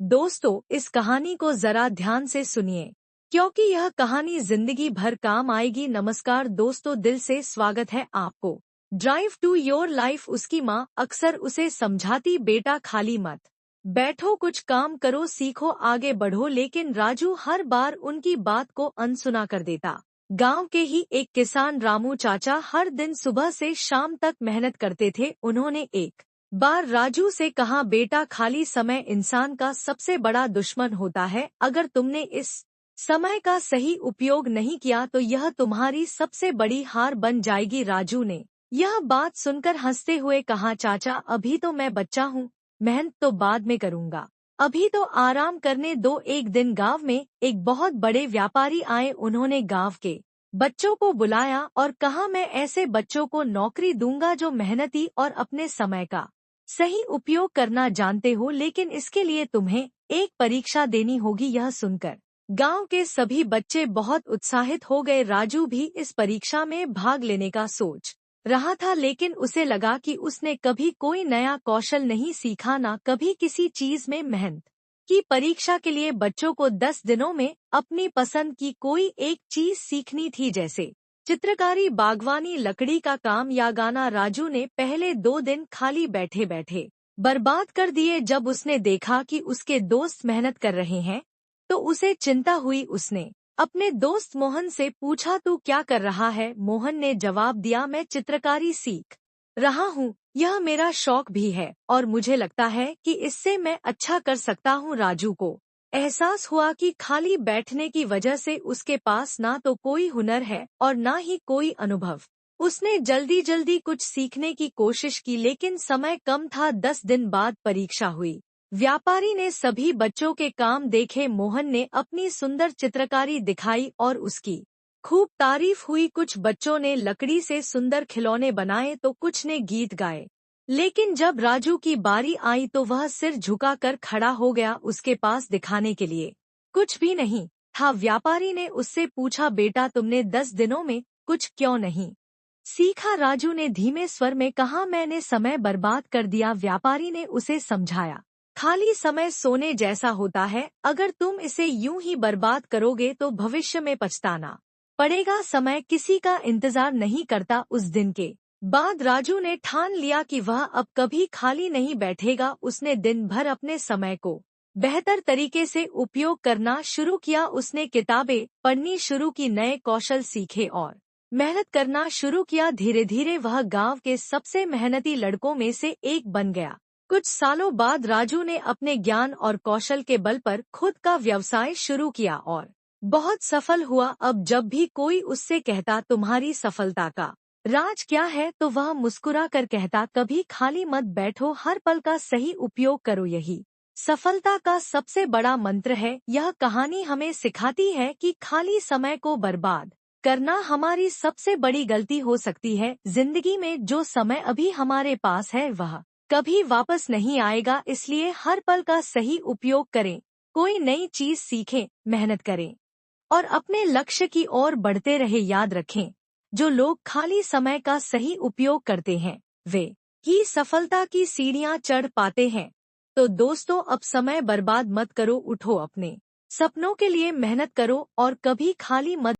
दोस्तों, इस कहानी को जरा ध्यान से सुनिए, क्योंकि यह कहानी जिंदगी भर काम आएगी। नमस्कार दोस्तों, दिल से स्वागत है आपको। Drive to your life. उसकी माँ अक्सर उसे समझाती, बेटा खाली मत बैठो, कुछ काम करो, सीखो, आगे बढ़ो। लेकिन राजू हर बार उनकी बात को अनसुना कर देता। गांव के ही एक किसान रामू चाचा हर दिन सुबह से शाम तक मेहनत करते थे। उन्होंने एक बार राजू से कहा, बेटा खाली समय इंसान का सबसे बड़ा दुश्मन होता है। अगर तुमने इस समय का सही उपयोग नहीं किया तो यह तुम्हारी सबसे बड़ी हार बन जाएगी। राजू ने यह बात सुनकर हंसते हुए कहा, चाचा अभी तो मैं बच्चा हूँ, मेहनत तो बाद में करूँगा, अभी तो आराम करने दो। एक दिन गांव में एक बहुत बड़े व्यापारी आए। उन्होंने गांव के बच्चों को बुलाया और कहा, मैं ऐसे बच्चों को नौकरी दूंगा जो मेहनती और अपने समय का सही उपयोग करना जानते हो, लेकिन इसके लिए तुम्हें एक परीक्षा देनी होगी। यह सुनकर गांव के सभी बच्चे बहुत उत्साहित हो गए। राजू भी इस परीक्षा में भाग लेने का सोच रहा था, लेकिन उसे लगा कि उसने कभी कोई नया कौशल नहीं सीखा, ना कभी किसी चीज में मेहनत की। परीक्षा के लिए बच्चों को 10 दिनों में अपनी पसंद की कोई एक चीज सीखनी थी, जैसे चित्रकारी, बागवानी, लकड़ी का काम या गाना। राजू ने पहले 2 दिन खाली बैठे बैठे बर्बाद कर दिए। जब उसने देखा कि उसके दोस्त मेहनत कर रहे हैं तो उसे चिंता हुई। उसने अपने दोस्त मोहन से पूछा, तू क्या कर रहा है? मोहन ने जवाब दिया, मैं चित्रकारी सीख रहा हूँ, यह मेरा शौक भी है और मुझे लगता है कि इससे मैं अच्छा कर सकता हूँ। राजू को एहसास हुआ कि खाली बैठने की वजह से उसके पास ना तो कोई हुनर है और ना ही कोई अनुभव। उसने जल्दी जल्दी कुछ सीखने की कोशिश की, लेकिन समय कम था। 10 दिन बाद परीक्षा हुई। व्यापारी ने सभी बच्चों के काम देखे। मोहन ने अपनी सुंदर चित्रकारी दिखाई और उसकी खूब तारीफ हुई। कुछ बच्चों ने लकड़ी से सुंदर खिलौने बनाए तो कुछ ने गीत गाए, लेकिन जब राजू की बारी आई तो वह सिर झुकाकर खड़ा हो गया। उसके पास दिखाने के लिए कुछ भी नहीं था। व्यापारी ने उससे पूछा, बेटा तुमने 10 दिनों में कुछ क्यों नहीं सीखा? राजू ने धीमे स्वर में कहा, मैंने समय बर्बाद कर दिया। व्यापारी ने उसे समझाया, खाली समय सोने जैसा होता है, अगर तुम इसे यूं ही बर्बाद करोगे तो भविष्य में पछताना पड़ेगा। समय किसी का इंतजार नहीं करता। उस दिन के बाद राजू ने ठान लिया कि वह अब कभी खाली नहीं बैठेगा। उसने दिन भर अपने समय को बेहतर तरीके से उपयोग करना शुरू किया। उसने किताबें पढ़नी शुरू की, नए कौशल सीखे और मेहनत करना शुरू किया। धीरे धीरे वह गांव के सबसे मेहनती लड़कों में से एक बन गया। कुछ सालों बाद राजू ने अपने ज्ञान और कौशल के बल पर खुद का व्यवसाय शुरू किया और बहुत सफल हुआ। अब जब भी कोई उससे कहता, तुम्हारी सफलता का राज क्या है, तो वह मुस्कुरा कर कहता, कभी खाली मत बैठो, हर पल का सही उपयोग करो, यही सफलता का सबसे बड़ा मंत्र है। यह कहानी हमें सिखाती है कि खाली समय को बर्बाद करना हमारी सबसे बड़ी गलती हो सकती है। जिंदगी में जो समय अभी हमारे पास है वह कभी वापस नहीं आएगा, इसलिए हर पल का सही उपयोग करें, कोई नई चीज सीखें, मेहनत करें और अपने लक्ष्य की ओर बढ़ते रहे। याद रखें, जो लोग खाली समय का सही उपयोग करते हैं वे ही सफलता की सीढ़ियां चढ़ पाते हैं। तो दोस्तों, अब समय बर्बाद मत करो, उठो, अपने सपनों के लिए मेहनत करो और कभी खाली मत